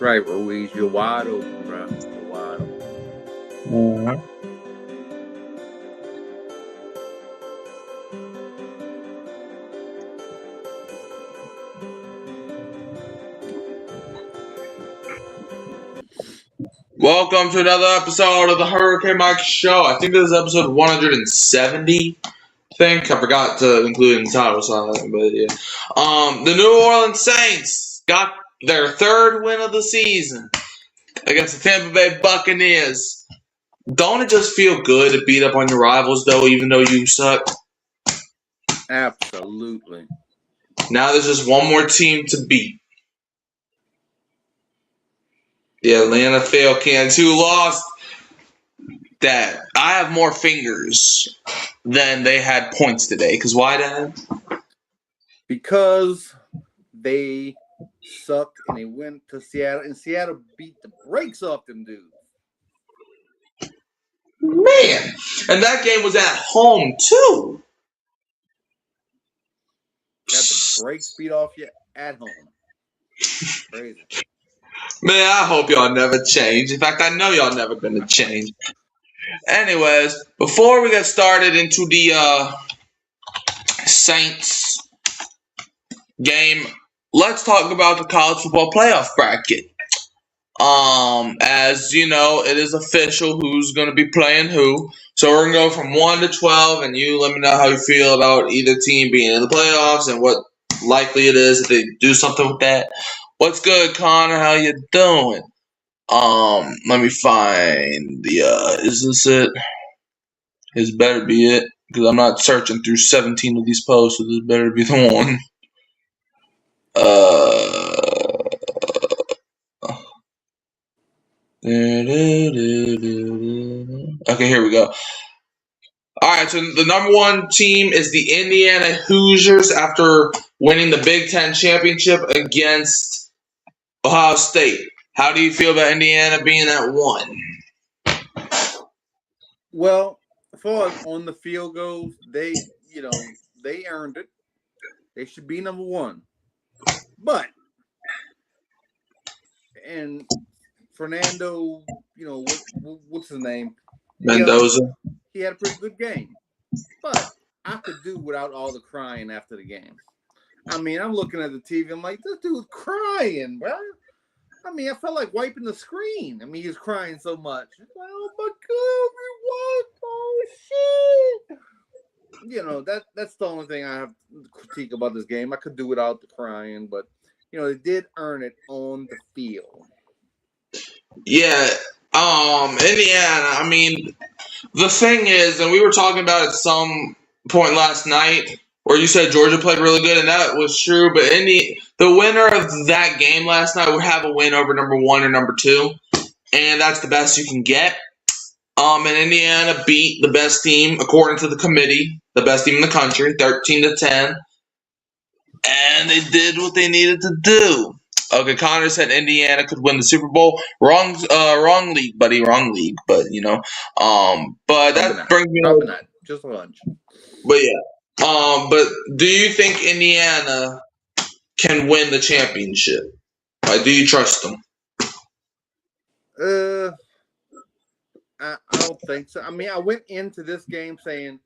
right, Ruiz. You're wide open, bro. You're wide open. Mhm. Welcome to another episode of the Hurricane Mike Show. I think this is episode 170. I forgot to include in the title, but yeah. The New Orleans Saints got their third win of the season against the Tampa Bay Buccaneers. Don't it just feel good to beat up on your rivals, though, even though you suck? Absolutely. Now there's just one more team to beat. The Atlanta Falcons, who lost that. I have more fingers than they had points today. Because why, Dad? Because they sucked and they went to Seattle, and Seattle beat the brakes off them dudes. Man, and that game was at home too. Got the brakes beat off you at home. Crazy. Man, I hope y'all never change. In fact, I know y'all never gonna change. Anyways, before we get started into the Saints game, let's talk about the college football playoff bracket. As you know, it is official who's going to be playing who. So we're going to go from 1 to 12, and you let me know how you feel about either team being in the playoffs and what likely it is if they do something with that. What's good, Connor? How you doing? Let me find the, is this it? This better be it, because I'm not searching through 17 of these posts, so this better be the one. Okay, here we go. All right, so the number one team is the Indiana Hoosiers after winning the Big Ten championship against Ohio State. How do you feel about Indiana being at 1? Well, as far as on the field goes, they earned it. They should be number 1. But, and Fernando, what's his name? Mendoza. He had a pretty good game. But I could do without all the crying after the game. I mean, I'm looking at the TV. I'm like, this dude's crying, bro. I mean, I felt like wiping the screen. I mean, he was crying so much. Like, oh my God, everyone! Oh shit! That's the only thing I have to critique about this game. I could do without the crying, but they did earn it on the field. Yeah, Indiana. I mean, the thing is, and we were talking about it at some point last night, where you said Georgia played really good, and that was true. But the winner of that game last night would have a win over number 1 or number 2, and that's the best you can get. And Indiana beat the best team according to the committee, the best team in the country, 13-10, and they did what they needed to do. Okay, Connor said Indiana could win the Super Bowl. Wrong league, buddy. Wrong league, but but that brings me probably not. Just a lunch. But yeah, but do you think Indiana can win the championship? Like, do you trust them? I don't think so. I mean, I went into this game saying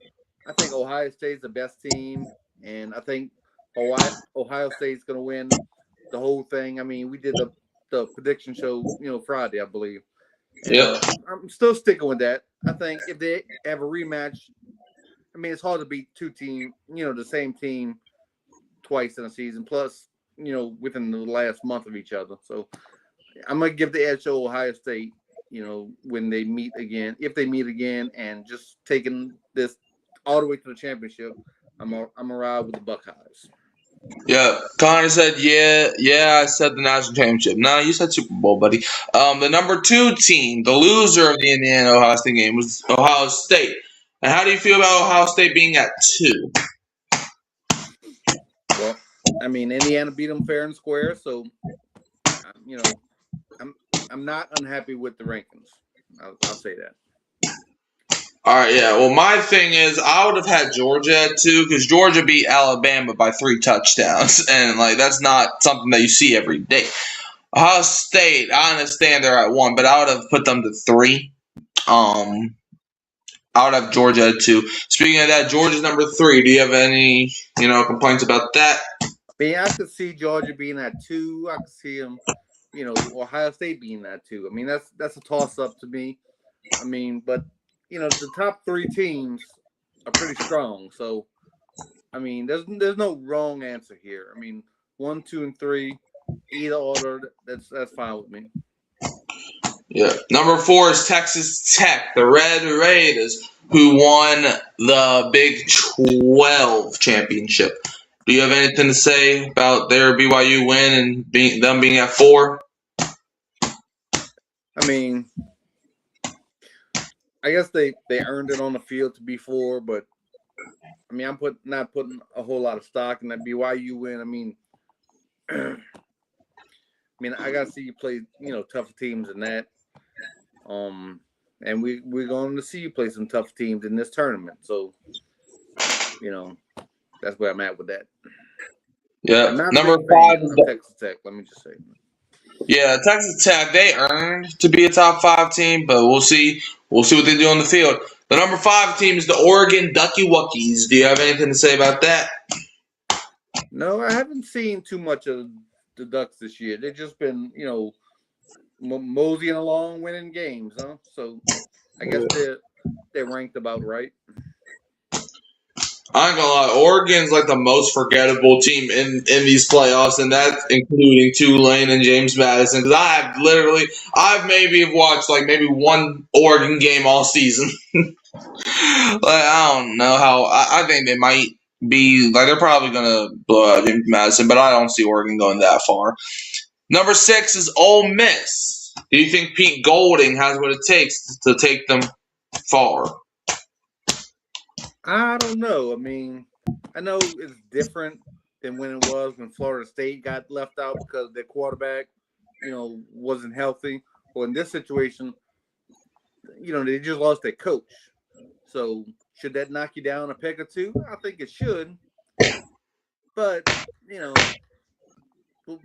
I think Ohio State's the best team, and I think Ohio State's going to win the whole thing. I mean, we did the prediction show, Friday, I believe. Yeah. I'm still sticking with that. I think if they have a rematch, I mean, it's hard to beat two teams, the same team twice in a season, plus, within the last month of each other. So I'm going to give the edge to Ohio State, when they meet again, if they meet again, and just taking this all the way to the championship, I'm going to ride with the Buckeyes. Yeah, Connor said, yeah, I said the national championship. No, you said Super Bowl, buddy. The number 2 team, the loser of the Indiana-Ohio State game, was Ohio State. And how do you feel about Ohio State being at 2? Well, I mean, Indiana beat them fair and square, so, I'm not unhappy with the rankings. I'll say that. All right, yeah. Well, my thing is, I would have had Georgia at 2 because Georgia beat Alabama by 3 touchdowns, and that's not something that you see every day. Ohio State, I understand they're at 1, but I would have put them to 3. Um, I would have Georgia at 2. Speaking of that, Georgia's number 3. Do you have any, complaints about that? I mean, I could see Georgia being at 2. I could see them, Ohio State being at 2. I mean, that's a toss up to me. I mean, but the top 3 teams are pretty strong. So, I mean, there's no wrong answer here. I mean, 1, 2, and 3, either order, that's fine with me. Yeah. Number 4 is Texas Tech, the Red Raiders, who won the Big 12 championship. Do you have anything to say about their BYU win and them being at 4? I mean, I guess they earned it on the field to be 4, but I mean, I'm not putting a whole lot of stock in that BYU win. I mean, I gotta see you play, tougher teams than that. And we're going to see you play some tough teams in this tournament. So, that's where I'm at with that. Yeah. Number 5 is Texas Tech. Let me just say. Yeah, Texas Tech, they earned to be a top 5 team, but we'll see. We'll see what they do on the field. The number 5 team is the Oregon Ducky Wuckies. Do you have anything to say about that? No, I haven't seen too much of the Ducks this year. They've just been, moseying along, winning games, huh? So I guess they're ranked about right. I ain't gonna lie, Oregon's like the most forgettable team in these playoffs, and that's including Tulane and James Madison. Because I've maybe watched like maybe one Oregon game all season. I don't know how. I think they might be like they're probably gonna blow out James Madison, but I don't see Oregon going that far. Number 6 is Ole Miss. Do you think Pete Golding has what it takes to take them far? I don't know. I mean, I know it's different than when it was when Florida State got left out because their quarterback, wasn't healthy. Well, in this situation, they just lost their coach. So should that knock you down a peg or 2? I think it should. But,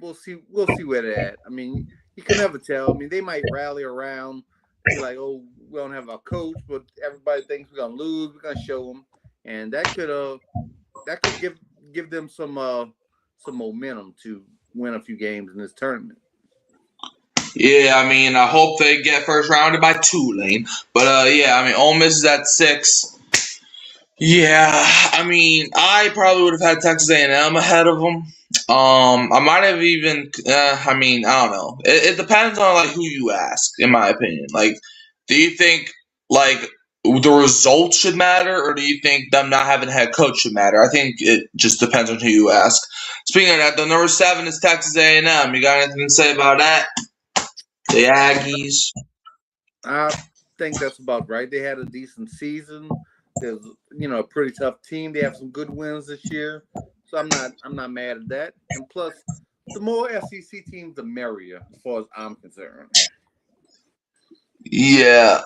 we'll see. We'll see where they're at. I mean, you can never tell. I mean, they might rally around, be like, "Oh, we don't have our coach," but everybody thinks we're gonna lose. We're gonna show them, and that could give them some momentum to win a few games in this tournament. Yeah, I mean, I hope they get first rounded by Tulane, but yeah, I mean, Ole Miss is at 6. Yeah, I mean, I probably would have had Texas A&M ahead of them. I might have even. I mean, I don't know. It depends on like who you ask, in my opinion. Like, do you think like the results should matter, or do you think them not having a head coach should matter? I think it just depends on who you ask. Speaking of that, the number 7 is Texas A&M. You got anything to say about that? The Aggies. I think that's about right. They had a decent season. There's a pretty tough team. They have some good wins this year, so I'm not mad at that. And plus, the more SEC teams, the merrier, as far as I'm concerned. Yeah.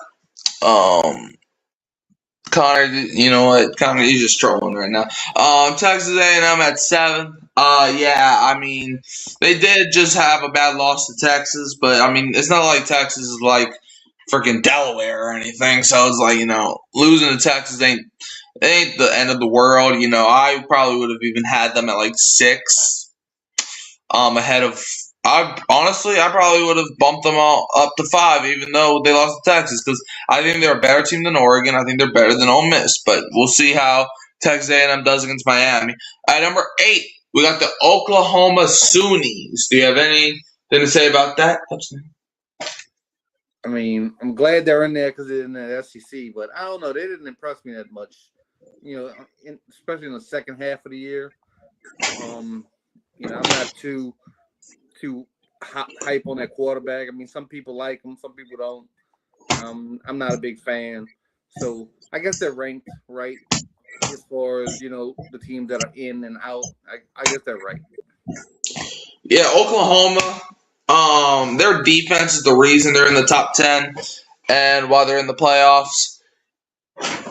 Connor, you know what? Connor, you're just trolling right now. Texas A&M at 7. Yeah, I mean, they did just have a bad loss to Texas, but I mean, it's not like Texas is like freaking Delaware or anything. So it's like losing to Texas ain't the end of the world. I probably would have even had them at like 6, ahead of. I probably would have bumped them all up to 5, even though they lost to Texas, because I think they're a better team than Oregon. I think they're better than Ole Miss, but we'll see how Texas A&M does against Miami. At number 8, we got the Oklahoma Soonies. Do you have anything to say about that? I mean, I'm glad they're in there because they're in the SEC, but I don't know. They didn't impress me that much, especially in the second half of the year. I'm not too hype on that quarterback. I mean, some people like him, some people don't. I'm not a big fan. So I guess they're ranked right as far as, the teams that are in and out. I guess they're right. Yeah, Oklahoma. Their defense is the reason they're in the top 10 and while they're in the playoffs.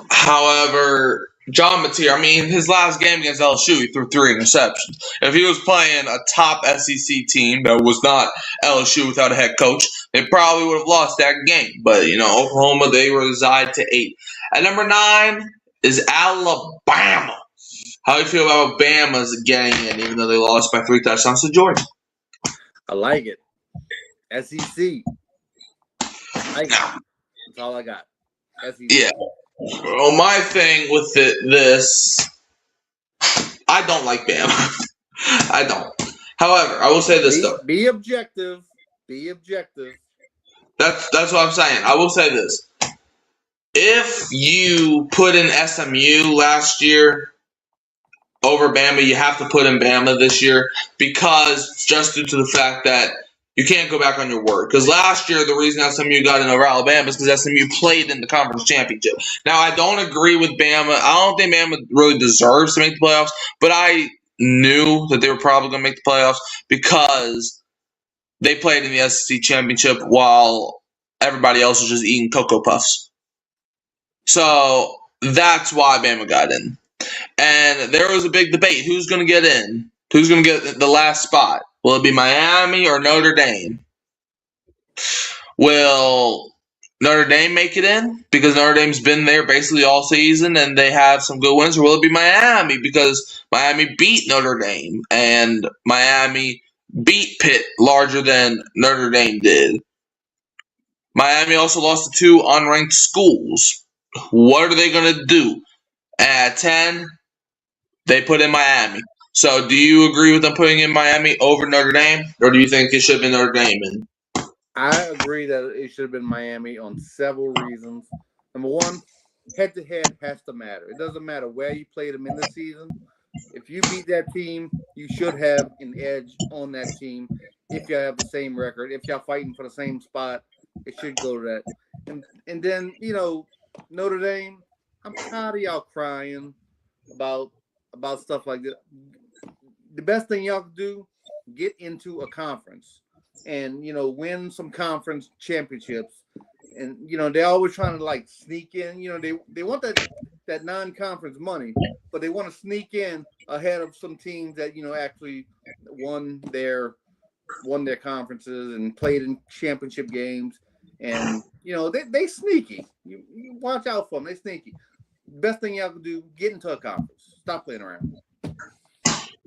However, John Mateer, I mean, his last game against LSU, he threw 3 interceptions. If he was playing a top SEC team that was not LSU without a head coach, they probably would have lost that game. But, Oklahoma, they reside to 8. At number 9 is Alabama. How do you feel about Bama's getting in, even though they lost by 3 touchdowns to Georgia? I like it. SEC. That's all I got. SEC. Yeah. Well, my thing with this, I don't like Bama. I don't. However, I will say this though. Be objective. Be objective. That's what I'm saying. I will say this. If you put in SMU last year over Bama, you have to put in Bama this year because just due to the fact that you can't go back on your word. Because last year, the reason SMU got in over Alabama is because SMU played in the conference championship. Now, I don't agree with Bama. I don't think Bama really deserves to make the playoffs, but I knew that they were probably going to make the playoffs because they played in the SEC championship while everybody else was just eating Cocoa Puffs. So that's why Bama got in. And there was a big debate. Who's going to get in? Who's going to get the last spot? Will it be Miami or Notre Dame? Will Notre Dame make it in? Because Notre Dame's been there basically all season and they have some good wins. Or will it be Miami? Because Miami beat Notre Dame and Miami beat Pitt larger than Notre Dame did. Miami also lost to 2 unranked schools. What are they going to do? At 10, they put in Miami. So do you agree with them putting in Miami over Notre Dame? Or do you think it should have been Notre Dame in? I agree that it should have been Miami on several reasons. Number one, head-to-head has to matter. It doesn't matter where you played them in the season. If you beat that team, you should have an edge on that team. If you have the same record, if y'all fighting for the same spot, it should go to that. And then, Notre Dame, I'm tired of y'all crying about stuff like that. The best thing y'all can do, get into a conference and, win some conference championships. And, they're always trying to sneak in, they want that non-conference money, but they want to sneak in ahead of some teams that, actually won their conferences and played in championship games. And, they sneaky. You watch out for them. They sneaky. Best thing y'all can do, get into a conference. Stop playing around.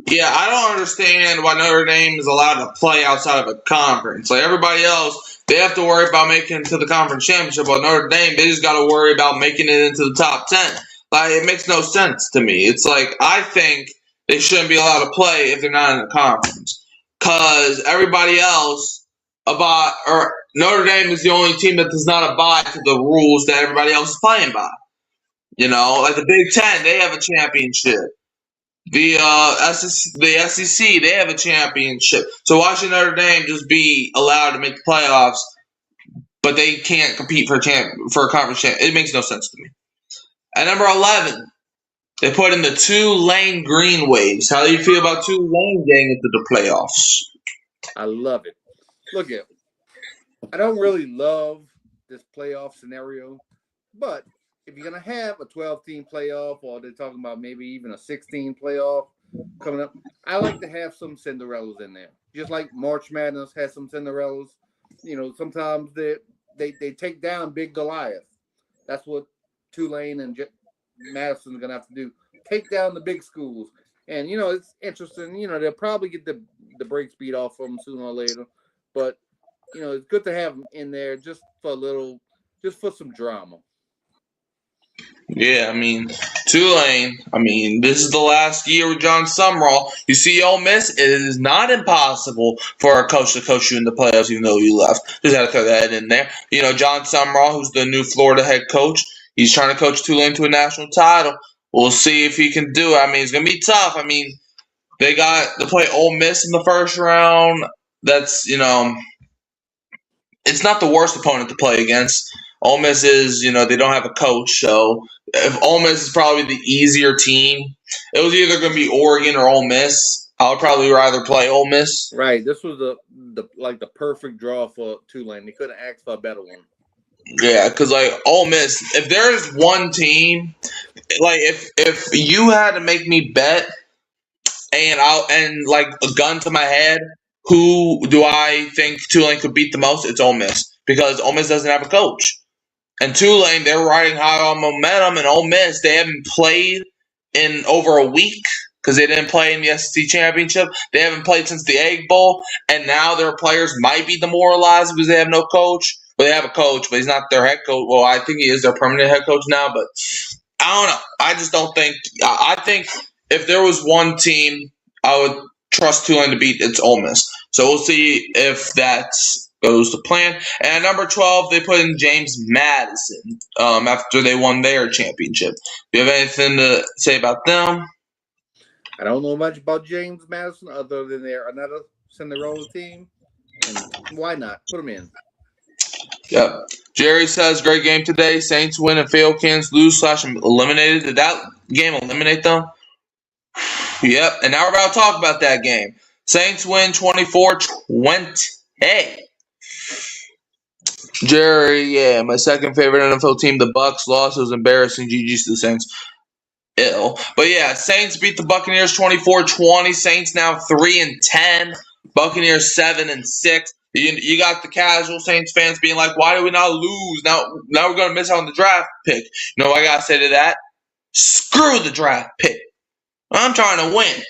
Yeah, I don't understand why Notre Dame is allowed to play outside of a conference. Like everybody else, they have to worry about making it to the conference championship. But Notre Dame, they just got to worry about making it into the top 10. Like, it makes no sense to me. It's like, I think they shouldn't be allowed to play if they're not in a conference. Because everybody else, Notre Dame is the only team that does not abide to the rules that everybody else is playing by. Like the Big Ten, they have a championship. The SEC, they have a championship. So why should Notre Dame just be allowed to make the playoffs, but they can't compete for a conference champ? It makes no sense to me. At number 11, they put in the Tulane Green Waves. How do you feel about Tulane getting into the playoffs? I love it. Look at, I don't really love this playoff scenario, but if you're going to have a 12-team playoff or they're talking about maybe even a 16 playoff coming up, I like to have some Cinderellas in there. Just like March Madness has some Cinderellas. Sometimes they take down Big Goliath. That's what Tulane and Madison's going to have to do. Take down the big schools. And, it's interesting. They'll probably get the brakes beat off from them sooner or later. But, it's good to have them in there just for some drama. Yeah, Tulane. This is the last year with John Sumrall. You see, Ole Miss, it is not impossible for a coach to coach you in the playoffs, even though you left. Just had to throw that in there. John Sumrall, who's the new Florida head coach, he's trying to coach Tulane to a national title. We'll see if he can do it. It's going to be tough. They got to play Ole Miss in the first round. That's, it's not the worst opponent to play against. Ole Miss is, they don't have a coach, so if Ole Miss is probably the easier team, it was either going to be Oregon or Ole Miss. I would probably rather play Ole Miss. Right. This was the perfect draw for Tulane. They couldn't ask for a better one. Yeah, because Ole Miss, if there's one team, like if you had to make me bet and like a gun to my head, who do I think Tulane could beat the most? It's Ole Miss because Ole Miss doesn't have a coach. And Tulane, they're riding high on momentum, and Ole Miss, they haven't played in over a week because they didn't play in the SEC championship. They haven't played since the Egg Bowl, and now their players might be demoralized because they have no coach. Well, they have a coach, but he's not their head coach. Well, I think he is their permanent head coach now, but I don't know. I just don't think. I think if there was one team I would trust Tulane to beat, it's Ole Miss. So we'll see if that goes to plan. And at number 12, they put in James Madison after they won their championship. Do you have anything to say about them? I don't know much about James Madison other than they're another Cinderella team. And why not? Put them in. Yep. Jerry says, great game today. Saints win and fail Kansas lose / eliminated. Did that game eliminate them? Yep. And now we're about to talk about that game. Saints win 24-20. Hey. Jerry, yeah, my second favorite NFL team, the Bucs, lost. It was embarrassing. GG's to the Saints. Ill. But yeah, Saints beat the Buccaneers 24-20. Saints now 3-10. Buccaneers 7-6. You got the casual Saints fans being like, why do we not lose? Now we're going to miss out on the draft pick. You know what I got to say to that? Screw the draft pick. I'm trying to win.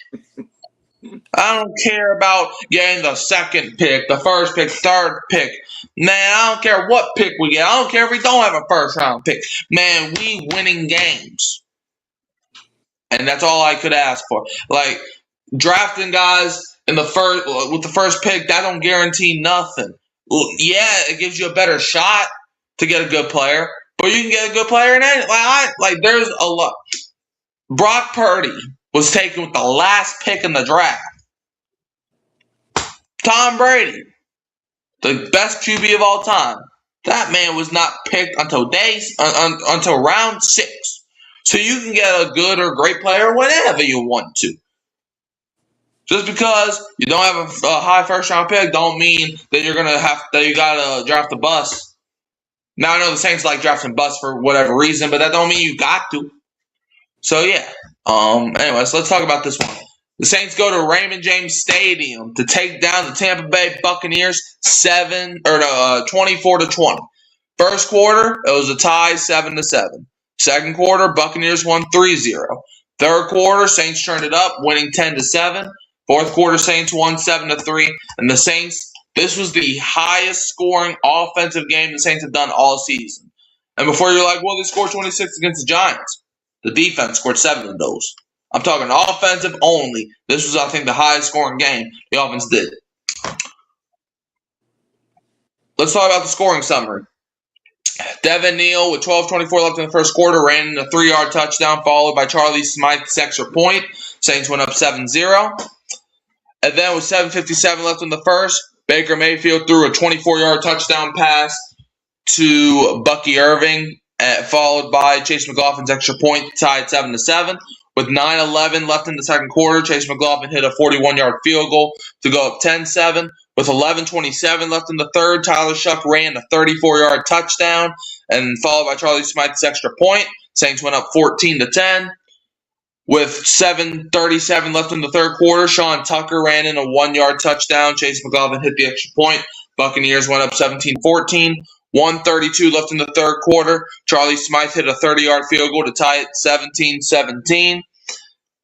I don't care about getting the second pick, the first pick, third pick. Man, I don't care what pick we get. I don't care if we don't have a first round pick. Man, we winning games. And that's all I could ask for. Like, drafting guys in the first with the first pick, that don't guarantee nothing. Yeah, it gives you a better shot to get a good player, but you can get a good player in any. Like there's a lot. Brock Purdy was taken with the last pick in the draft. Tom Brady, the best QB of all time, that man was not picked until until round 6. So you can get a good or great player whenever you want to. Just because you don't have a high first round pick, don't mean that you gotta draft a bust. Now I know the Saints like drafting busts for whatever reason, but that don't mean you got to. So yeah. Anyways, let's talk about this one. The Saints go to Raymond James Stadium to take down the Tampa Bay Buccaneers 24-20. First quarter, it was a tie 7-7. Second quarter, Buccaneers won 3-0. Third quarter, Saints turned it up, winning 10-7. Fourth quarter, Saints won 7-3. And the Saints, this was the highest scoring offensive game the Saints have done all season. And before you're like, well, they scored 26 against the Giants. The defense scored 7 of those. I'm talking offensive only. This was, I think, the highest scoring game the offense did. Let's talk about the scoring summary. Devin Neal with 12:24 left in the first quarter ran in a 3-yard touchdown, followed by Charlie Smythe's extra point. Saints went up 7-0. And then with 7:57 left in the first, Baker Mayfield threw a 24-yard touchdown pass to Bucky Irving, followed by Chase McLaughlin's extra point, tied 7-7. With 9:11 left in the second quarter, Chase McLaughlin hit a 41-yard field goal to go up 10-7. With 11:27 left in the third, Tyler Shuck ran a 34-yard touchdown, and followed by Charlie Smythe's extra point. Saints went up 14-10. With 7:37 left in the third quarter, Sean Tucker ran in a 1-yard touchdown. Chase McLaughlin hit the extra point. Buccaneers went up 17-14. 1:32 left in the third quarter. Charlie Smythe hit a 30-yard field goal to tie it 17-17.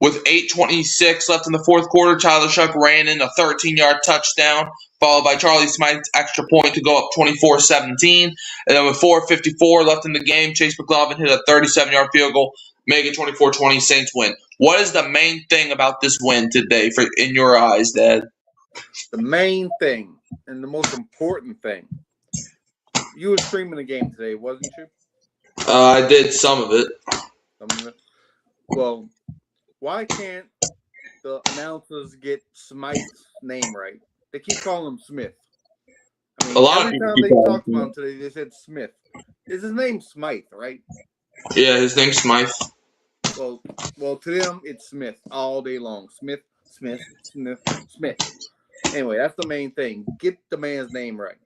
With 8:26 left in the fourth quarter, Tyler Shuck ran in a 13-yard touchdown, followed by Charlie Smythe's extra point to go up 24-17. And then with 4:54 left in the game, Chase McLaughlin hit a 37-yard field goal, making 24-20. Saints win. What is the main thing about this win today, in your eyes, Dad? The main thing and the most important thing. You were streaming the game today, wasn't you? I did some of it. Well, why can't the announcers get Smythe's name right? They keep calling him Smith. I mean, every time they talked about him today, they said Smith. Is his name Smythe, right? Yeah, his name's Smythe. Well, to them, it's Smith all day long. Smith. Anyway, that's the main thing. Get the man's name right.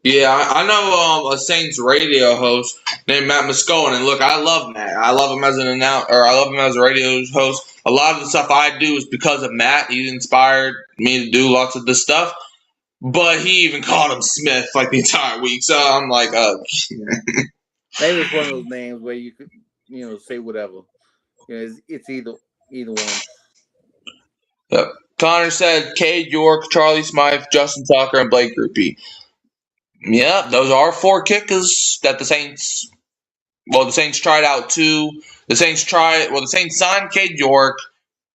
Yeah, I know a Saints radio host named Matt Moscone, and look, I love Matt. I love him as I love him as a radio host. A lot of the stuff I do is because of Matt. He's inspired me to do lots of this stuff. But he even called him Smith like the entire week. So I'm like, Maybe it's one of those names where you could, say whatever. It's either one. Yep. Connor said Cade York, Charlie Smythe, Justin Tucker, and Blake Grupe. Yeah, those are 4 kickers that the Saints. Well, the Saints tried out 2. The Saints signed Cade York.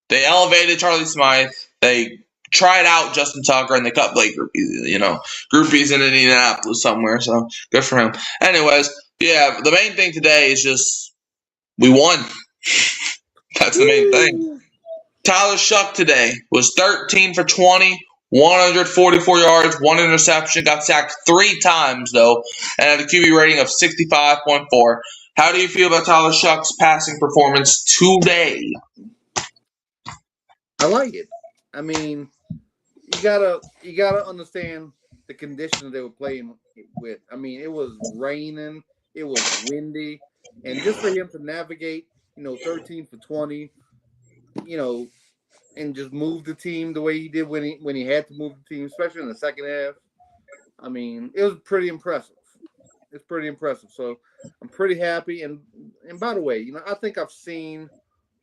They elevated Charlie Smythe. They tried out Justin Tucker, and they cut Blake Grupe. Grupe's in Indianapolis somewhere, so good for him. Anyways, yeah, the main thing today is just we won. That's the main thing. Tyler Shuck today was 13 for 20, 144 yards, 1 interception, got sacked 3 times, though, and had a QB rating of 65.4. How do you feel about Tyler Shuck's passing performance today? I like it. I mean, you gotta understand the conditions they were playing with. I mean, it was raining, it was windy, and just for him to navigate, 13 for 20, and just move the team the way he did when he had to move the team, especially in the second half. I mean, it was pretty impressive. It's pretty impressive. So I'm pretty happy. And by the way, I think I've seen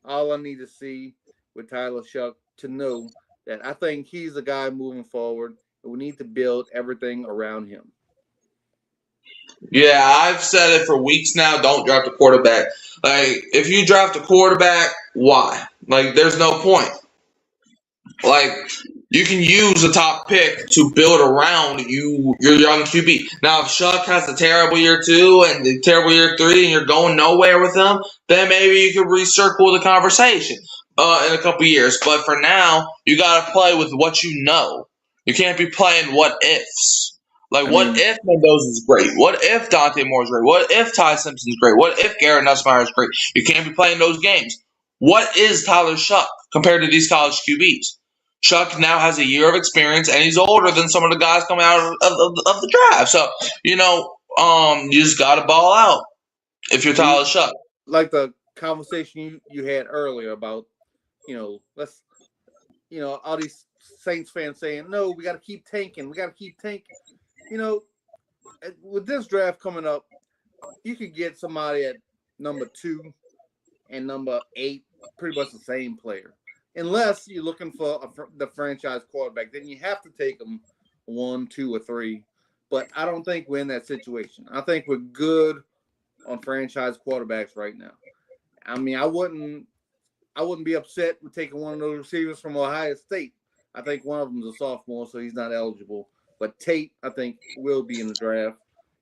all I need to see with Tyler Shuck to know that I think he's the guy moving forward, and we need to build everything around him. Yeah, I've said it for weeks now. Don't draft a quarterback. Like, if you draft a quarterback, why? Like, there's no point. Like, you can use a top pick to build around your young QB. Now, if Shuck has a terrible year 2 and a terrible year 3 and you're going nowhere with him, then maybe you could recircle the conversation in a couple years. But for now, you got to play with what you know. You can't be playing what ifs. Like, what if Mendoza is great? What if Dante Moore is great? What if Ty Simpson is great? What if Garrett Nussmeier is great? You can't be playing those games. What is Tyler Shuck compared to these college QBs? Shuck now has a year of experience, and he's older than some of the guys coming out of the draft. So, you just got to ball out if you're Tyler Shuck. Like the conversation you had earlier about, all these Saints fans saying, no, we got to keep tanking. We got to keep tanking. With this draft coming up, you could get somebody at number 2 and number 8, pretty much the same player. Unless you're looking for the franchise quarterback, then you have to take them 1, 2, or 3. But I don't think we're in that situation. I think we're good on franchise quarterbacks right now. I mean, I wouldn't be upset with taking one of those receivers from Ohio State. I think one of them is a sophomore, so he's not eligible. But Tate, I think, will be in the draft.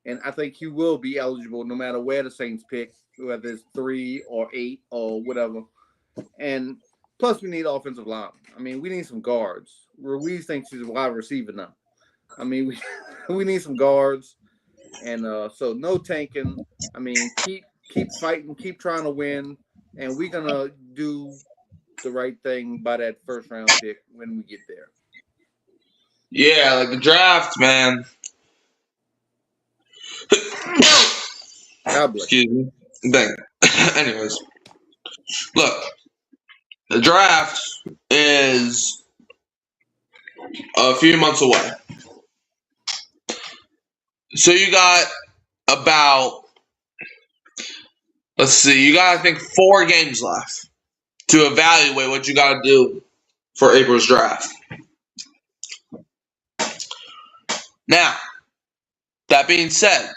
And I think he will be eligible no matter where the Saints pick, whether it's 3 or 8 or whatever. And plus, we need offensive line. I mean, we need some guards. Ruiz thinks he's a wide receiver now. I mean, we need some guards. And so no tanking. I mean, keep fighting, keep trying to win. And we're going to do the right thing by that first-round pick when we get there. Yeah, like the draft, man. God bless. Excuse me. Dang. Anyways, look, the draft is a few months away. So you got you got, I think, 4 games left to evaluate what you got to do for April's draft. Now, that being said,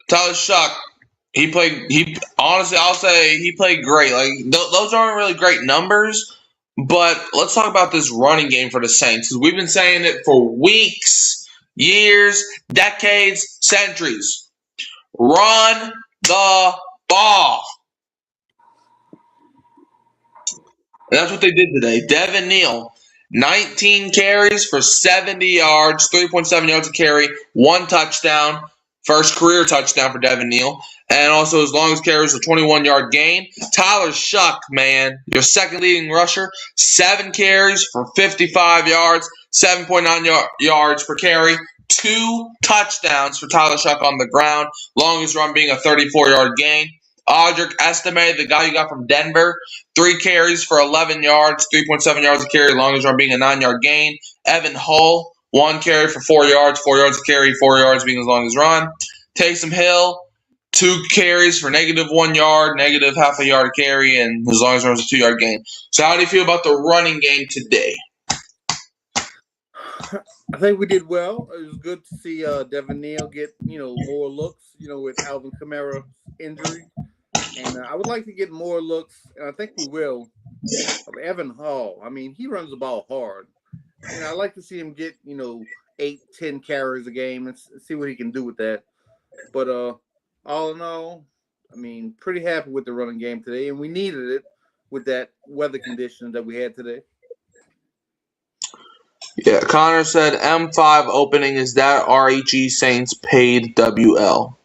Tyler Shuck, honestly, I'll say he played great. Like, those aren't really great numbers, but let's talk about this running game for the Saints, because we've been saying it for weeks, years, decades, centuries. Run the ball. And that's what they did today. Devin Neal, 19 carries for 70 yards, 3.7 yards a carry, 1 touchdown, first career touchdown for Devin Neal. And also his longest carry was a 21-yard gain. Tyler Shuck, man, your second leading rusher, 7 carries for 55 yards, 7.9 yards per carry, 2 touchdowns for Tyler Shuck on the ground, longest run being a 34-yard gain. Audric Estime, the guy you got from Denver, 3 carries for 11 yards, 3.7 yards a carry, longest run being a 9-yard gain. Evan Hull, 1 carry for 4 yards, 4 yards a carry, 4 yards being his longest run. Taysom Hill, 2 carries for -1 yard, negative half a yard a carry, and his longest run was a 2-yard gain. So how do you feel about the running game today? I think we did well. It was good to see Devin Neal get, more looks, with Alvin Kamara's injury. And I would like to get more looks, and I think we will, of Evan Hall. I mean, he runs the ball hard. And I'd like to see him get, 8, 10 carries a game and see what he can do with that. But all in all, I mean, pretty happy with the running game today, and we needed it with that weather condition that we had today. Yeah, Connor said M5 opening is that REG Saints paid WL.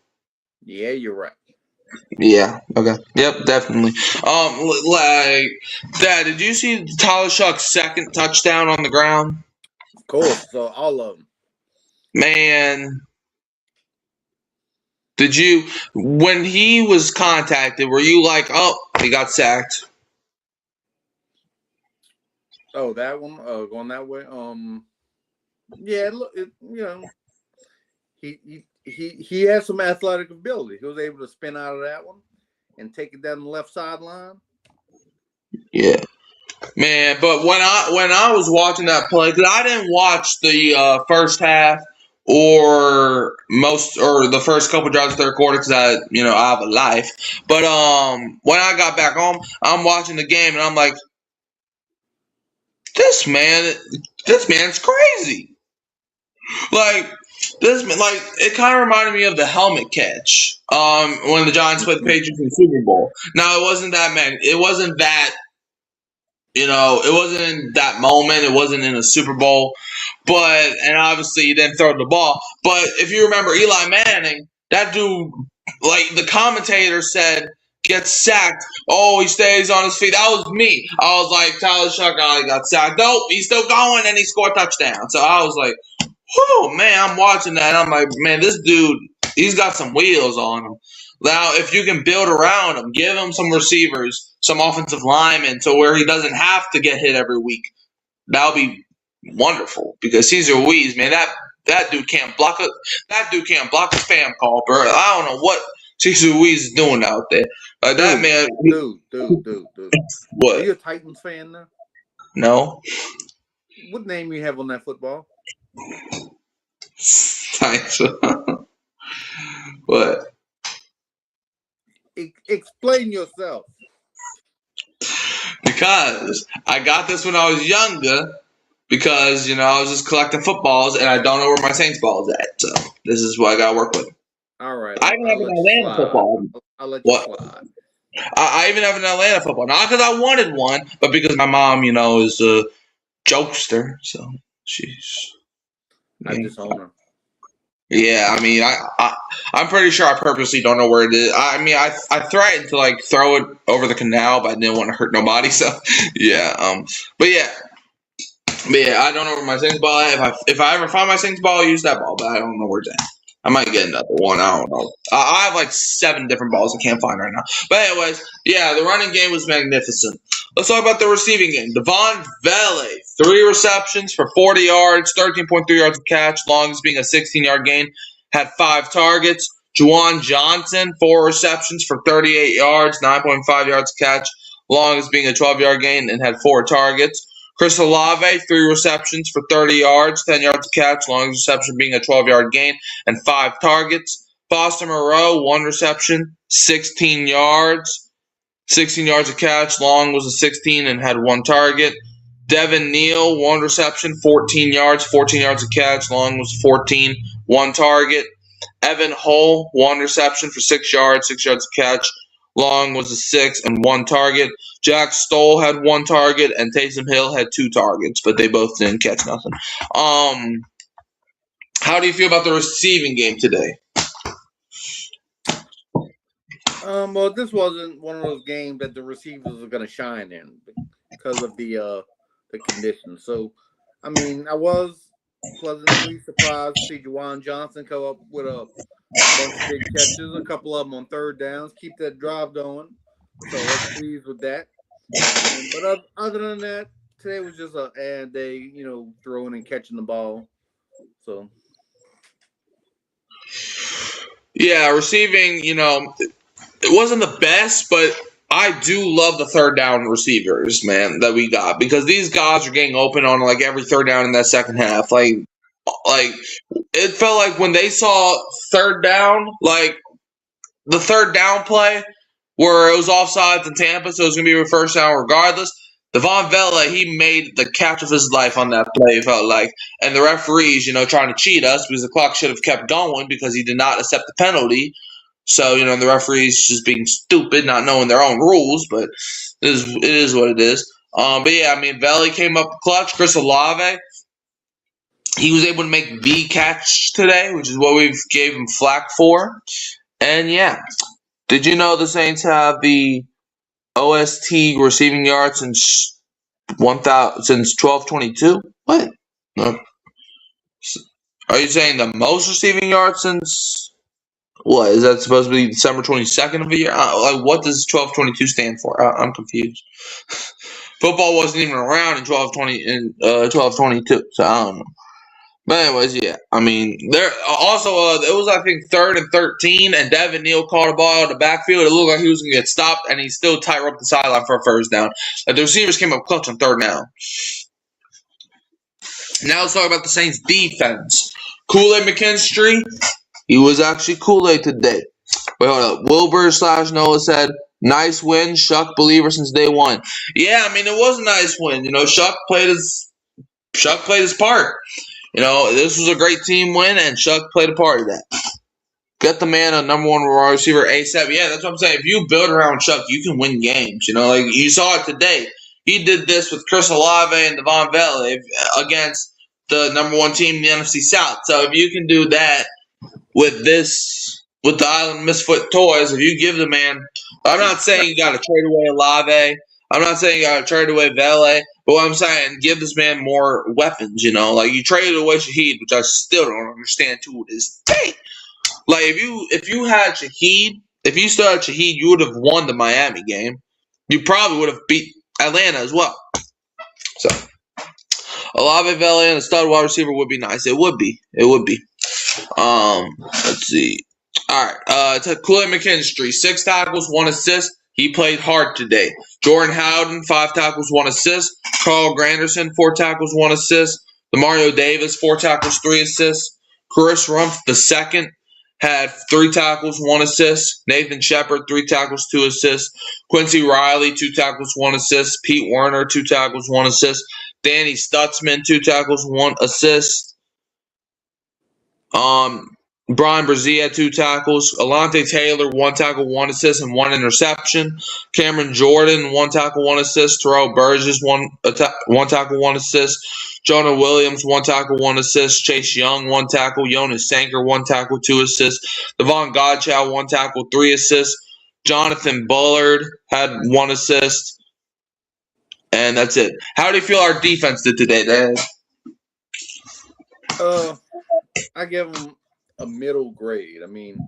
Yeah, you're right. Yeah. Okay. Yep. Definitely. Dad, did you see Tyler Shuck's second touchdown on the ground? Of course. So all of them. Man, did you? When he was contacted, were you like, "Oh, he got sacked"? Oh, that one. Going that way. Yeah. Look, he has some athletic ability. He was able to spin out of that one and take it down the left sideline. Yeah, man. But when I was watching that play, because I didn't watch the first half or the first couple drives of the third quarter because I have a life. But when I got back home, I'm watching the game and I'm like, this man's crazy. Like this man, like it kind of reminded me of the helmet catch. When the Giants played the Patriots in the Super Bowl. Now it wasn't that man. It wasn't that. It wasn't in that moment. It wasn't in a Super Bowl. And obviously he didn't throw the ball. But if you remember Eli Manning, that dude, like the commentator said, gets sacked. Oh, he stays on his feet. That was me. I was like, Tyler Shuck, he got sacked. Nope, he's still going, and he scored a touchdown. So I was like, whew, man, I'm watching that. And I'm like, man, this dude, he's got some wheels on him. Now, if you can build around him, give him some receivers, some offensive linemen, to where he doesn't have to get hit every week, that'll be wonderful. Because Cesar Ruiz, man, that dude can't block a spam call, bro. I don't know what Cesar Ruiz is doing out there. That man, dude. What? Are you a Titans fan now? No. What name you have on that football? Thanks. What? Explain yourself. Because I got this when I was younger. Because I was just collecting footballs, and I don't know where my Saints ball is at. So this is what I got to work with. All right. I even have an Atlanta football. I'll let you slide. I even have an Atlanta football. Not because I wanted one, but because my mom, is a jokester. So she's. I disown her. Yeah, I mean, I'm pretty sure I purposely don't know where it is. I mean, I threatened to throw it over the canal, but I didn't want to hurt nobody. So yeah, but yeah, I don't know where my Saints ball is. If I ever find my Saints ball, I'll use that ball, but I don't know where it's at. I might get another one. I don't know. I have 7 different balls I can't find right now. But anyways, yeah, the running game was magnificent. Let's talk about the receiving game. Devon Vele, 3 receptions for 40 yards, 13.3 yards of catch, longest being a 16-yard gain, had 5 targets. Juwan Johnson, 4 receptions for 38 yards, 9.5 yards of catch, longest being a 12-yard gain, and had 4 targets. Chris Olave, 3 receptions for 30 yards, 10 yards of catch, longest reception being a 12-yard gain, and 5 targets. Foster Moreau, 1 reception, 16 yards. 16 yards of catch, long was a 16 and had 1 target. Devin Neal, 1 reception, 14 yards of catch, long was 14, 1 target. Evan Hull, 1 reception for 6 yards of catch, long was a 6 and 1 target. Jack Stoll had 1 target, and Taysom Hill had 2 targets, but they both didn't catch nothing. How do you feel about the receiving game today? Well, this wasn't one of those games that the receivers are going to shine in because of the conditions. So, I mean, I was pleasantly surprised to see Juwan Johnson come up with a bunch of big catches, a couple of them on third downs, keep that drive going. So I was pleased with that. But other than that, today was just a ad day, throwing and catching the ball. So Yeah, receiving, it wasn't the best, but I do love the third down receivers, man, that we got because these guys are getting open on like every third down in that second half. Like it felt like when they saw third down, like the third down play where it was offsides in Tampa, so it was gonna be a first down regardless. Devon Vela, he made the catch of his life on that play, it felt like. And the referees, trying to cheat us because the clock should have kept going because he did not accept the penalty. So, the referees just being stupid, not knowing their own rules, but it is what it is. But yeah, I mean, Valley came up clutch. Chris Olave, he was able to make the catch today, which is what we've gave him flack for. And yeah, did you know the Saints have the OST receiving yards since 1222? What? No. Are you saying the most receiving yards since? What is that supposed to be December 22nd of the year? Like, what does 1222 stand for? I'm confused. Football wasn't even around in 1222, so I don't know. But anyways, yeah. I mean, there also it was I think 3rd and 13, and Devin Neal caught a ball out of the backfield. It looked like he was gonna get stopped, and he still tight roped the sideline for a first down. Like, the receivers came up clutch on third down. Now let's talk about the Saints defense. Kool-Aid McKinstry, he was actually Kool-Aid today. Wait, hold up. Wilbur/Noah said, nice win. Shuck believer since day one. Yeah, I mean, it was a nice win. Shuck played his part. This was a great team win, and Shuck played a part of that. Get the man a number one wide receiver ASAP. Yeah, that's what I'm saying. If you build around Shuck, you can win games. Like you saw it today. He did this with Chris Olave and Devon Vela against the number one team in the NFC South. So if you can do that with the Island Misfit Toys, if you give the man, I'm not saying you got to trade away Olave. I'm not saying you got to trade away Vele. But what I'm saying, give this man more weapons, Like, you traded away Shaheed, which I still don't understand to this day. Like, if you had Shaheed, if you still had Shaheed, you would have won the Miami game. You probably would have beat Atlanta as well. So, Olave, Vele, and a stud wide receiver would be nice. It would be. Let's see. All right. Kool-Aid McKinstry, 6 tackles, 1 assist. He played hard today. Jordan Howden, 5 tackles, 1 assist. Carl Granderson, 4 tackles, 1 assist. Demario Davis, 4 tackles, 3 assists. Chris Rumpf, the second, had 3 tackles, 1 assist. Nathan Shepard, 3 tackles, 2 assists. Quincy Riley, 2 tackles, 1 assist. Pete Werner, 2 tackles, 1 assist. Danny Stutzman, 2 tackles, 1 assist. Brian Brzee had 2 tackles. Alante Taylor, 1 tackle, 1 assist, and 1 interception. Cameron Jordan, 1 tackle, 1 assist. Terrell Burgess, 1 tackle, 1 assist. Jonah Williams, 1 tackle, 1 assist. Chase Young, 1 tackle. Jonas Sanker, 1 tackle, 2 assists. Devon Godchow, 1 tackle, 3 assists. Jonathan Bullard had 1 assist. And that's it. How do you feel our defense did today, Dad? I give them a middle grade. I mean,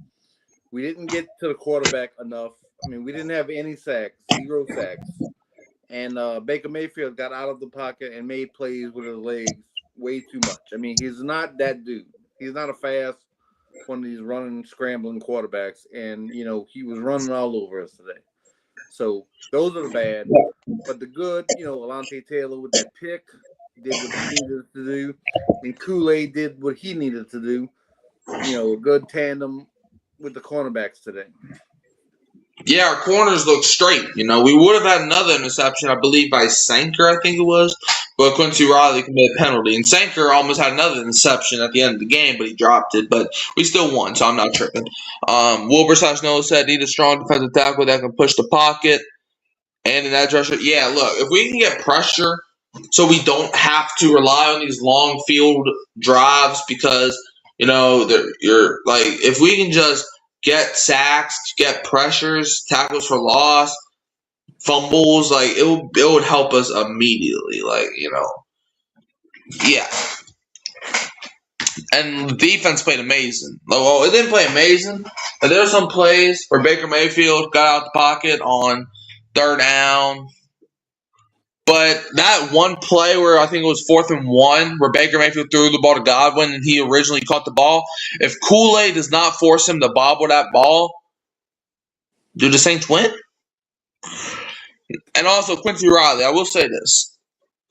we didn't get to the quarterback enough. I mean, we didn't have any sacks, 0 sacks. And Baker Mayfield got out of the pocket and made plays with his legs way too much. I mean, he's not that dude. He's not a fast one of these running, scrambling quarterbacks. And, he was running all over us today. So those are the bad. But the good, Alante Taylor with that pick did what he needed to do. And Kool-Aid did what he needed to do. A good tandem with the cornerbacks today. Yeah, our corners look straight. We would have had another interception, I believe, by Sanker, I think it was. But Quincy Riley committed a penalty. And Sanker almost had another interception at the end of the game, but he dropped it. But we still won, so I'm not tripping. Wilbur/Noah said, need a strong defensive tackle that can push the pocket. And in that rusher, yeah, look, if we can get pressure so we don't have to rely on these long field drives because, you're like, if we can just get sacks, get pressures, tackles for loss, fumbles. Like it would help us immediately. Like yeah. And the defense played amazing. Well, it didn't play amazing, but there were some plays where Baker Mayfield got out the pocket on third down. But that one play where I think it was 4th and 1, where Baker Mayfield threw the ball to Godwin and he originally caught the ball. If Kool-Aid does not force him to bobble that ball, do the Saints win? And also, Quincy Riley, I will say this.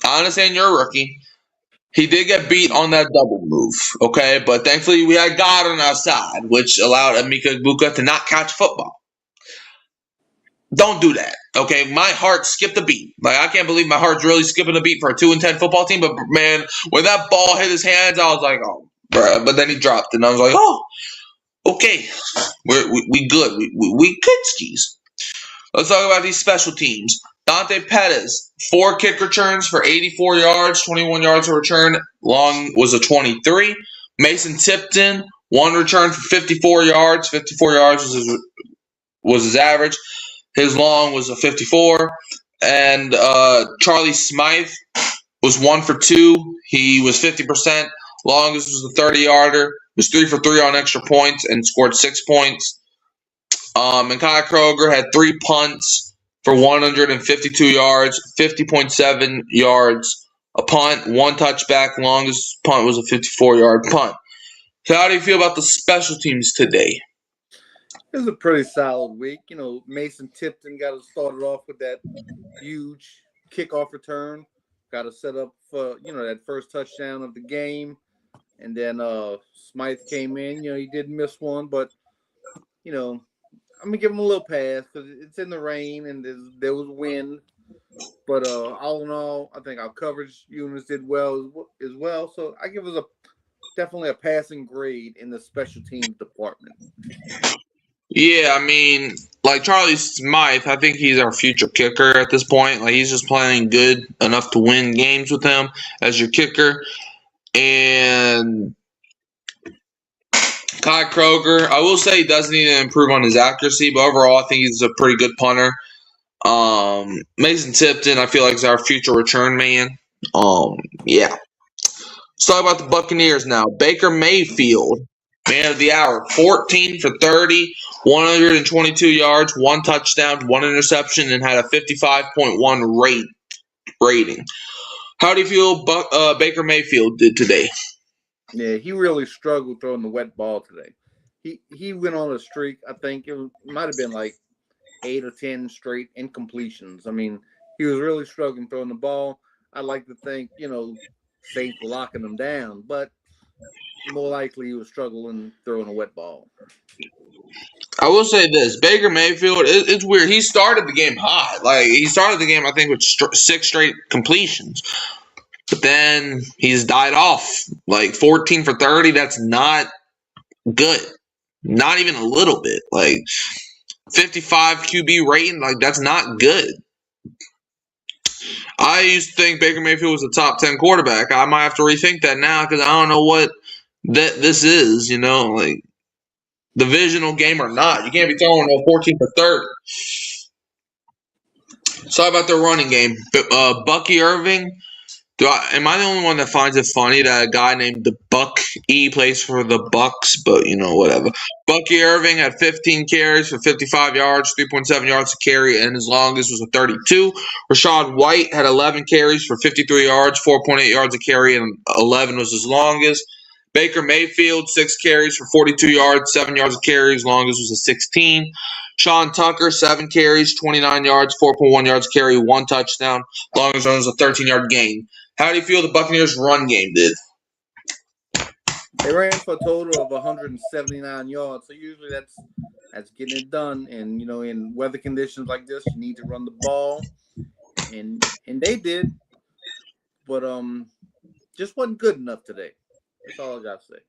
I understand you're a rookie. He did get beat on that double move, okay? But thankfully, we had God on our side, which allowed Emeka Egbuka to not catch football. Don't do that, okay? My heart skipped a beat. Like, I can't believe my heart's really skipping a beat for a 2-10 football team. But, man, when that ball hit his hands, I was like, oh, bruh. But then he dropped it, and I was like, oh, okay. We good. We good skis. Let's talk about these special teams. Dante Pettis, 4 kick returns for 84 yards, 21 yards a return. Long was a 23. Mason Tipton, 1 return for 54 yards. 54 yards was his average. His long was a 54. And Charlie Smythe was 1 for 2. He was 50%. Longest was a 30-yarder. Was 3 for 3 on extra points and scored 6 points. And Kai Kroger had 3 punts for 152 yards, 50.7 yards a punt, 1 touchback. Longest punt was a 54-yard punt. So how do you feel about the special teams today? It was a pretty solid week. Mason Tipton got us started off with that huge kickoff return. Got us set up for, that first touchdown of the game. And then Smythe came in. He did miss one, but, I'm going to give him a little pass because it's in the rain and there was wind. But all in all, I think our coverage units did well as well. So I give us definitely a passing grade in the special teams department. Yeah, I mean, like Charlie Smythe, I think he's our future kicker at this point. Like, he's just playing good enough to win games with him as your kicker. And Kai Kroger, I will say he does need to improve on his accuracy, but overall, I think he's a pretty good punter. Mason Tipton, I feel like, is our future return man. Yeah. Let's talk about the Buccaneers now. Baker Mayfield, man of the hour, 14 for 30, 122 yards, 1 touchdown, 1 interception, and had a 55.1 rating. How do you feel Baker Mayfield did today? Yeah, he really struggled throwing the wet ball today. He went on a streak. I think it might have been like 8 or 10 straight incompletions. I mean, he was really struggling throwing the ball. I'd like to think, Saints were locking him down, but more likely he was struggling throwing a wet ball. I will say this. Baker Mayfield, it's weird. He started the game hot. Like, he started the game, I think, with 6 straight completions. But then he's died off. Like, 14 for 30, that's not good. Not even a little bit. Like, 55 QB rating, like, that's not good. I used to think Baker Mayfield was a top 10 quarterback. I might have to rethink that now because I don't know what this is, like, divisional game or not. You can't be throwing 14 for 30. So how about the running game? Bucky Irving. Am I the only one that finds it funny that a guy named the Buck E plays for the Bucks? But, whatever. Bucky Irving had 15 carries for 55 yards, 3.7 yards to carry, and his longest was a 32. Rashad White had 11 carries for 53 yards, 4.8 yards to carry, and 11 was his longest. Baker Mayfield, 6 carries for 42 yards, 7 yards to carry, his longest was a 16. Sean Tucker, 7 carries, 29 yards, 4.1 yards to carry, 1 touchdown. Longest run was a 13-yard gain. How do you feel the Buccaneers' run game did? They ran for a total of 179 yards. So usually that's getting it done. And in weather conditions like this, you need to run the ball, and they did, but just wasn't good enough today. That's all I gotta say.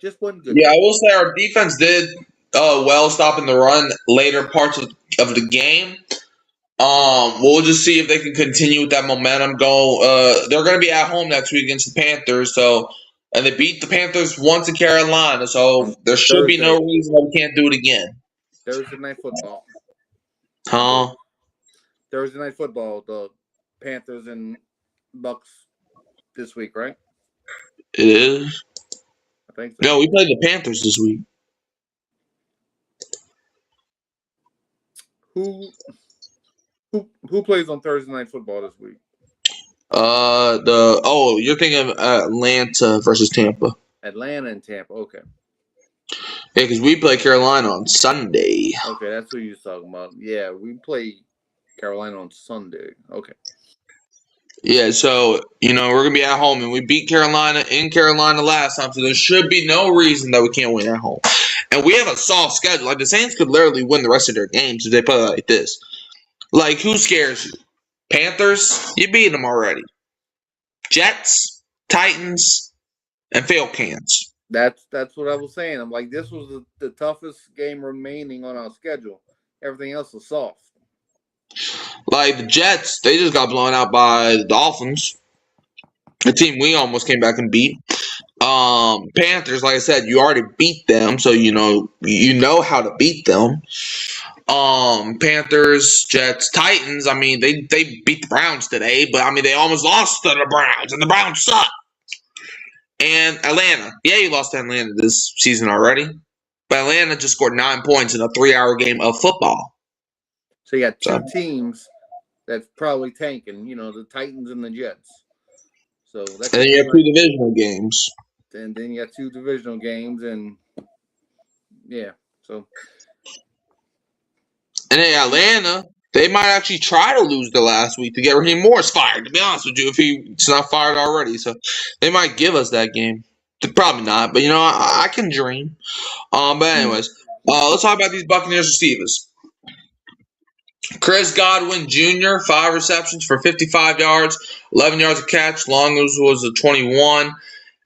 Just wasn't good. Yeah, I will say our defense did well stopping the run later parts of the game. We'll just see if they can continue with that momentum. They're going to be at home next week against the Panthers, so And they beat the Panthers once in Carolina, so on there should be no Thursday. reason why we can't do it again. Thursday night football. Huh? Thursday night football. The Panthers and Bucks this week, right? It is. I think so. No, we played the Panthers this week. Who plays on Thursday night football this week? You're thinking of Atlanta versus Tampa. Atlanta and Tampa. Okay. Yeah, because we play Carolina on Sunday. Okay, that's what you was talking about. Yeah, we play Carolina on Sunday. Okay. Yeah, so we're gonna be at home, and we beat Carolina in Carolina last time, so there should be no reason that we can't win at home. And we have a soft schedule. Like the Saints could literally win the rest of their games if they play like this. Like who scares you? Panthers, you beat them already. Jets, Titans, and Falcons. That's what I was saying. I'm like, this was the toughest game remaining on our schedule. Everything else was soft. Like the Jets, they just got blown out by the Dolphins, a team we almost came back and beat. Panthers, like I said, you already beat them, so you know how to beat them. Panthers, Jets, Titans. I mean, they beat the Browns today, but I mean they almost lost to the Browns, and the Browns suck. And Atlanta, yeah, you lost to Atlanta this season already, but Atlanta just scored 9 points in a 3-hour game of football. So you got two teams that's probably tanking. The Titans and the Jets. So that's. And then you have 2 divisional games. And then you got 2 divisional games, and yeah, so. And then Atlanta, they might actually try to lose the last week to get Raheem Morris fired, to be honest with you, if he's not fired already. So they might give us that game. Probably not, but I can dream. But anyways, let's talk about these Buccaneers receivers. Chris Godwin Jr., 5 receptions for 55 yards, 11 yards a catch. Longest was a 21.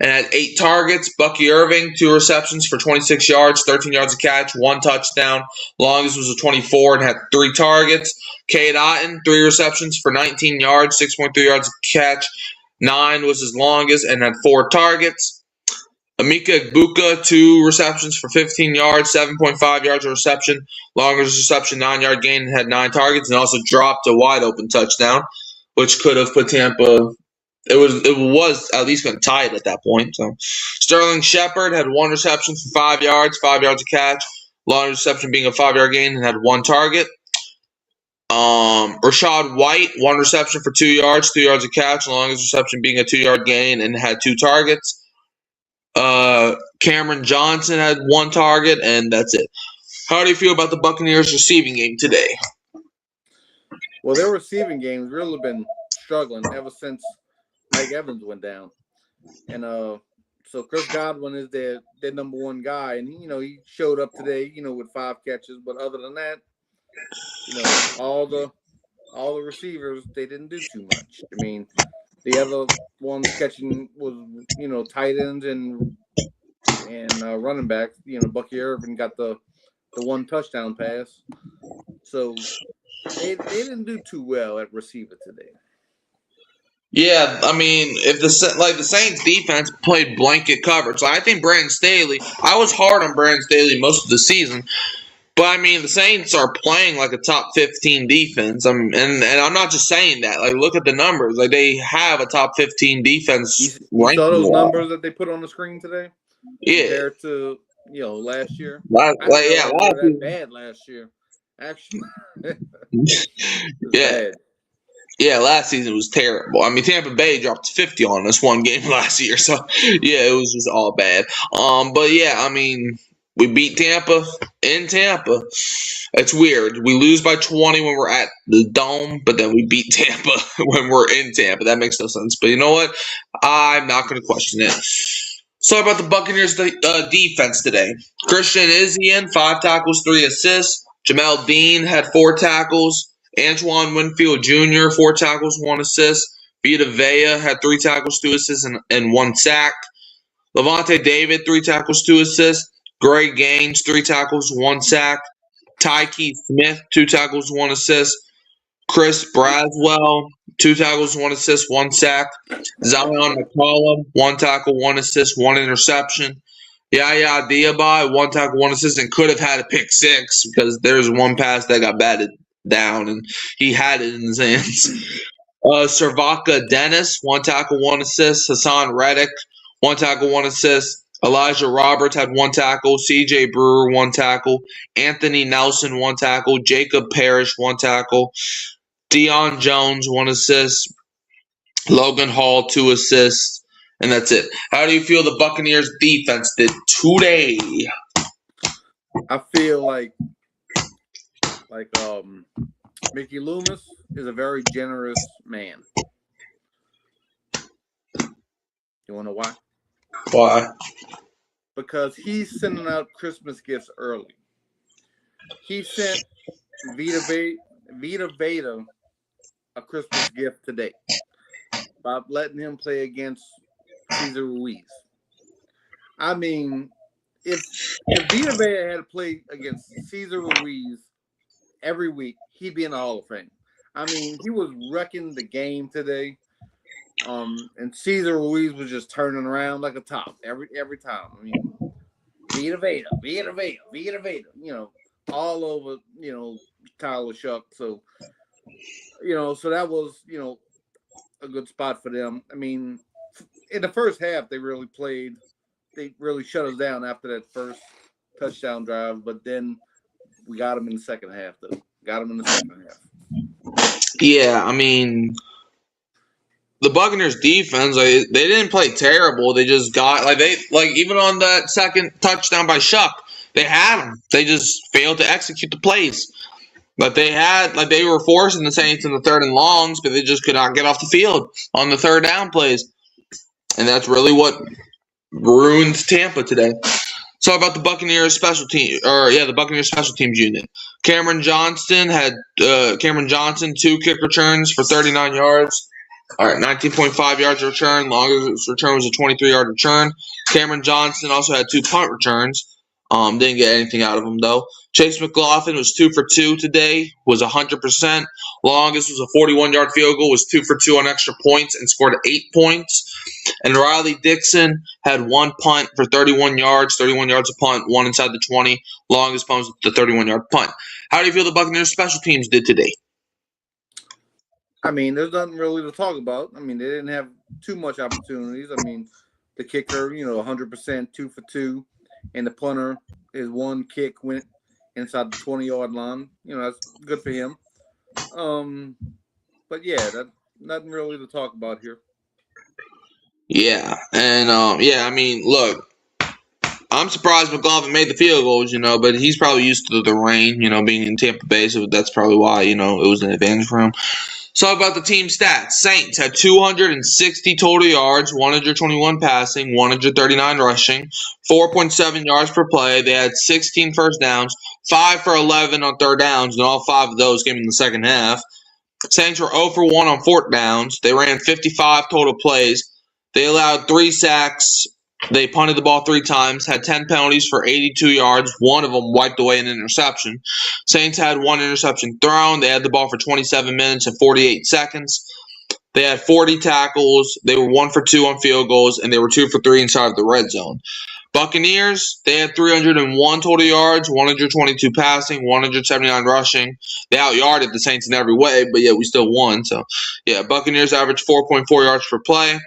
And had 8 targets. Bucky Irving, 2 receptions for 26 yards, 13 yards a catch, 1 touchdown. Longest was a 24 and had 3 targets. Cade Otton, 3 receptions for 19 yards, 6.3 yards a catch. 9 was his longest and had 4 targets. Emeka Egbuka, 2 receptions for 15 yards, 7.5 yards a reception. Longest reception, 9-yard gain, and had 9 targets, and also dropped a wide open touchdown, which could have put Tampa. It was at least going to tie it at that point. So Sterling Shepard had 1 reception for 5 yards, 5 yards a catch. Longest reception being a 5-yard gain and had 1 target. Rashad White, 1 reception for 2 yards, 2 yards a catch. Longest reception being a 2-yard gain and had 2 targets. Cameron Johnson had 1 target, and that's it. How do you feel about the Buccaneers receiving game today? Well, their receiving game's really been struggling ever since Mike Evans went down. And so Chris Godwin is their number 1 guy, and he showed up today, with 5 catches. But other than that, all the receivers, they didn't do too much. I mean, the other ones catching was tight ends and running backs. Bucky Irving got the 1 touchdown pass. So they didn't do too well at receiver today. Yeah, I mean, if the Saints defense played blanket coverage, I think Brandon Staley. I was hard on Brandon Staley most of the season, but I mean, the Saints are playing like a top 15 defense. And I'm not just saying that. Like, look at the numbers. Like, they have a top 15 defense. You saw those numbers that they put on the screen today? Yeah. Compared to last year. Last season. Bad last year. Actually, yeah. Bad. Yeah, last season was terrible. I mean, Tampa Bay dropped 50 on us 1 game last year, so yeah, it was just all bad. But yeah, I mean, we beat Tampa in Tampa. It's weird. We lose by 20 when we're at the Dome, but then we beat Tampa when we're in Tampa. That makes no sense. But you know what? I'm not going to question it. So about the Buccaneers defense today. Christian Izien, 5 tackles, 3 assists. Jamel Dean had 4 tackles. Antoine Winfield Jr., 4 tackles, 1 assist. Vita Vea had 3 tackles, 2 assists, and 1 sack. Levante David, 3 tackles, 2 assists. Greg Gaines, 3 tackles, 1 sack. Tyke Smith, 2 tackles, 1 assist. Chris Braswell, 2 tackles, 1 assist, 1 sack. Zion McCollum, 1 tackle, 1 assist, 1 interception. Yaya Diaby, 1 tackle, 1 assist, and could have had a pick six because there's one pass that got batted down and he had it in his hands. Servaka Dennis, 1 tackle, 1 assist. Hassan Reddick, 1 tackle, 1 assist. Elijah Roberts had 1 tackle. CJ Brewer, 1 tackle. Anthony Nelson, 1 tackle. Jacob Parrish, 1 tackle. Deion Jones, 1 assist. Logan Hall, 2 assists. And that's it. How do you feel the Buccaneers defense did today? I feel like Mickey Loomis is a very generous man. You want to know why? Why? Because he's sending out Christmas gifts early. He sent Vita Veda a Christmas gift today by letting him play against Cesar Ruiz. I mean, if Vita Veda had to play against Cesar Ruiz every week, he'd be in the Hall of Fame. I mean, he was wrecking the game today. And Cesar Ruiz was just turning around like a top every time. I mean, Vita Veda, all over, Tyler Shuck. So, so that was, a good spot for them. I mean, in the first half, they really shut us down after that first touchdown drive. But then we got them in the second half, though. Yeah, I mean, the Buccaneers defense, they didn't play terrible. They just got even on that second touchdown by Shuck, they had them. They just failed to execute the plays. But they were forcing the Saints in the 3rd and longs, but they just could not get off the field on the 3rd down plays. And that's really what ruined Tampa today. So about the Buccaneers special teams unit. Cameron Johnson, 2 kick returns for 39 yards. All right, 19.5 yards return. Longest return was a 23-yard return. Cameron Johnson also had 2 punt returns. Didn't get anything out of them, though. Chase McLaughlin was 2 for 2 today, was 100%. Longest was a 41-yard field goal, was 2 for 2 on extra points, and scored 8 points. And Riley Dixon had 1 punt for 31 yards. 31 yards a punt, 1 inside the 20. Longest punt was the 31-yard punt. How do you feel the Buccaneers special teams did today? I mean, there's nothing really to talk about. I mean, they didn't have too much opportunities. I mean, the kicker, 100%, 2 for 2. And the punter, his 1 kick went inside the 20-yard line. That's good for him. But yeah, that's nothing really to talk about here. Yeah, and I mean, look, I'm surprised McLaughlin made the field goals, but he's probably used to the rain, being in Tampa Bay, so that's probably why, it was an advantage for him. So about the team stats, Saints had 260 total yards, 121 passing, 139 rushing, 4.7 yards per play. They had 16 first downs, 5 for 11 on 3rd downs, and all 5 of those came in the second half. Saints were 0 for 1 on 4th downs. They ran 55 total plays. They allowed 3 sacks. They punted the ball 3 times, had 10 penalties for 82 yards. 1 of them wiped away an interception. Saints had 1 interception thrown. They had the ball for 27 minutes and 48 seconds. They had 40 tackles. They were 1 for 2 on field goals, and they were 2 for 3 inside of the red zone. Buccaneers, they had 301 total yards, 122 passing, 179 rushing. They out-yarded the Saints in every way, but yet we still won. So, yeah, Buccaneers averaged 4.4 yards per play.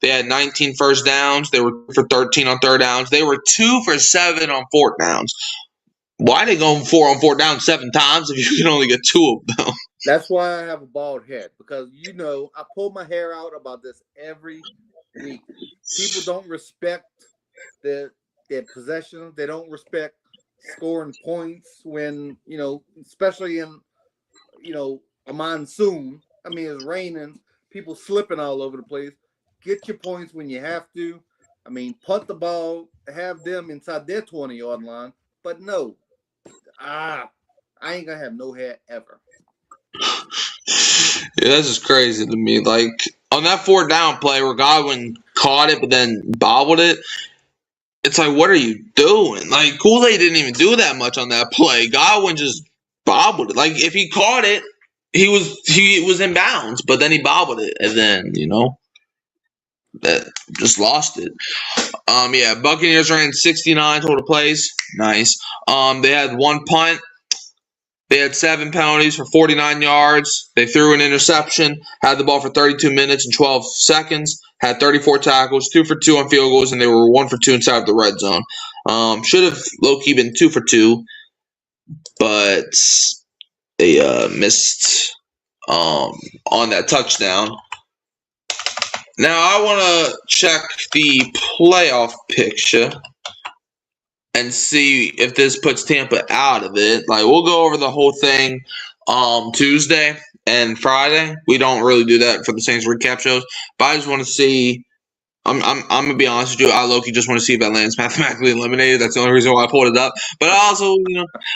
They had 19 first downs. They were 2 for 13 on 3rd downs. They were 2 for 7 on 4th downs. Why they going 4 on 4th down 7 times if you can only get 2 of them? That's why I have a bald head, because I pull my hair out about this every week. People don't respect their possession. They don't respect scoring points when, especially in, a monsoon. I mean, it's raining, people slipping all over the place. Get your points when you have to. I mean, punt the ball, have them inside their 20-yard line. But no, I ain't going to have no hair ever. Yeah, that's just crazy to me. Like, on that 4th down play where Godwin caught it but then bobbled it, it's like, what are you doing? Like, Kool-Aid didn't even do that much on that play. Godwin just bobbled it. Like, if he caught it, he was in bounds, but then he bobbled it, and then that just lost it. Yeah, Buccaneers ran 69 total plays. Nice. They had one punt. They had 7 penalties for 49 yards. They threw an interception, had the ball for 32 minutes and 12 seconds, had 34 tackles, 2 for 2 on field goals, and they were 1 for 2 inside of the red zone. Should have low-key been 2 for 2, but they missed on that touchdown. Now I want to check the playoff picture and see if this puts Tampa out of it. Like, we'll go over the whole thing Tuesday and Friday. We don't really do that for the Saints recap shows, but I just want to see. I'm gonna be honest with you. I low-key just want to see if Atlanta's mathematically eliminated. That's the only reason why I pulled it up. But also,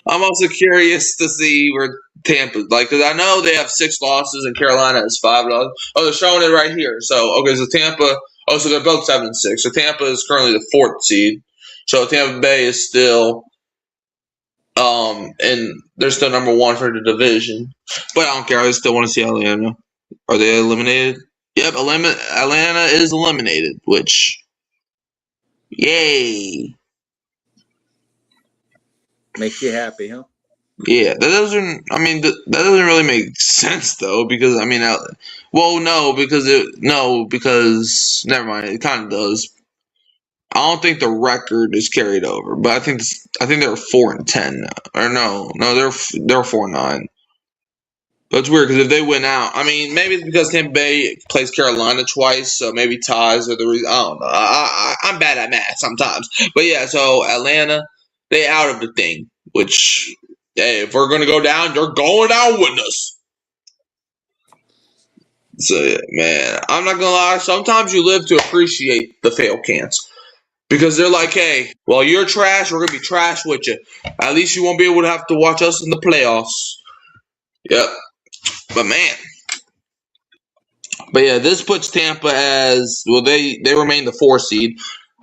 I'm also curious to see where Tampa, because I know they have 6 losses and Carolina has 5 losses. Oh, they're showing it right here. So okay, so Tampa. Oh, so they're both 7-6. So Tampa is currently the 4th seed. So Tampa Bay is still, and they're still number 1 for the division. But I don't care. I still want to see Atlanta. Are they eliminated? Yep, Atlanta is eliminated, which, yay. Makes you happy, huh? Yeah, that doesn't really make sense though, because because never mind, it kind of does. I don't think the record is carried over, but I think they're 4-10 now. Or no, they're 4-9. That's weird because if they win out, maybe it's because Tampa Bay plays Carolina twice, so maybe ties are the reason. I don't know. I'm bad at math sometimes, but yeah. So Atlanta, they out of the thing. Which, hey, if we're gonna go down, you're going down with us. So yeah, man, I'm not gonna lie. Sometimes you live to appreciate the fail cans. Because they're like, hey, well, you're trash. We're going to be trash with you. At least you won't be able to have to watch us in the playoffs. Yep. But, man. But, yeah, this puts Tampa as, well, they remain the 4 seed.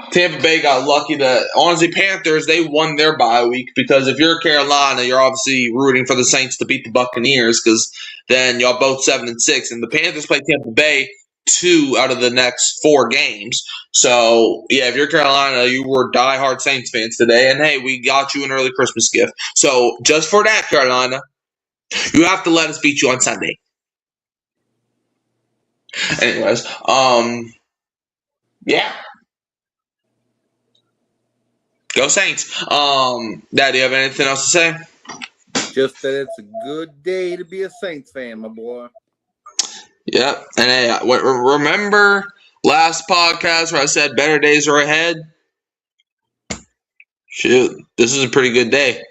Tampa Bay got lucky that, honestly, Panthers, they won their bye week. Because if you're Carolina, you're obviously rooting for the Saints to beat the Buccaneers. Because then y'all both 7-6. And the Panthers play Tampa Bay 2 out of the next 4 games. So, yeah, if you're Carolina, you were diehard Saints fans today. And, hey, we got you an early Christmas gift. So, just for that, Carolina, you have to let us beat you on Sunday. Anyways, yeah. Go Saints. Dad, do you have anything else to say? Just that it's a good day to be a Saints fan, my boy. Yep. And hey, remember last podcast where I said better days are ahead? Shoot, this is a pretty good day.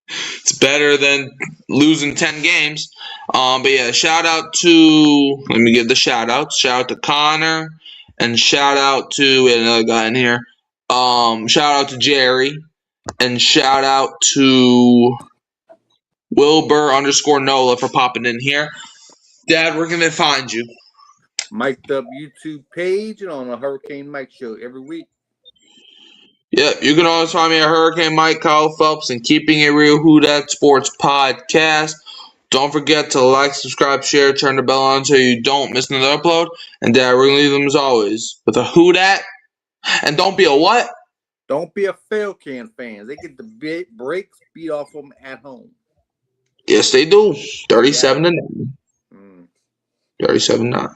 It's better than losing 10 games. But yeah, let me give the shout outs. Shout out to Connor and shout out to another guy in here. Shout out to Jerry and shout out to Wilbur_Nola for popping in here. Dad, where can they find you? Mic'd Up YouTube page and on a Hurricane Mike show every week. Yep, you can always find me at Hurricane Mike, Kyle Phelps, and Keeping It Real Who Dat Sports Podcast. Don't forget to like, subscribe, share, turn the bell on so you don't miss another upload. And Dad, we're going to leave them as always with a who dat. And don't be a what? Don't be a fail can fan. They get the breaks beat off them at home. Yes, they do. 37-9. 37-9.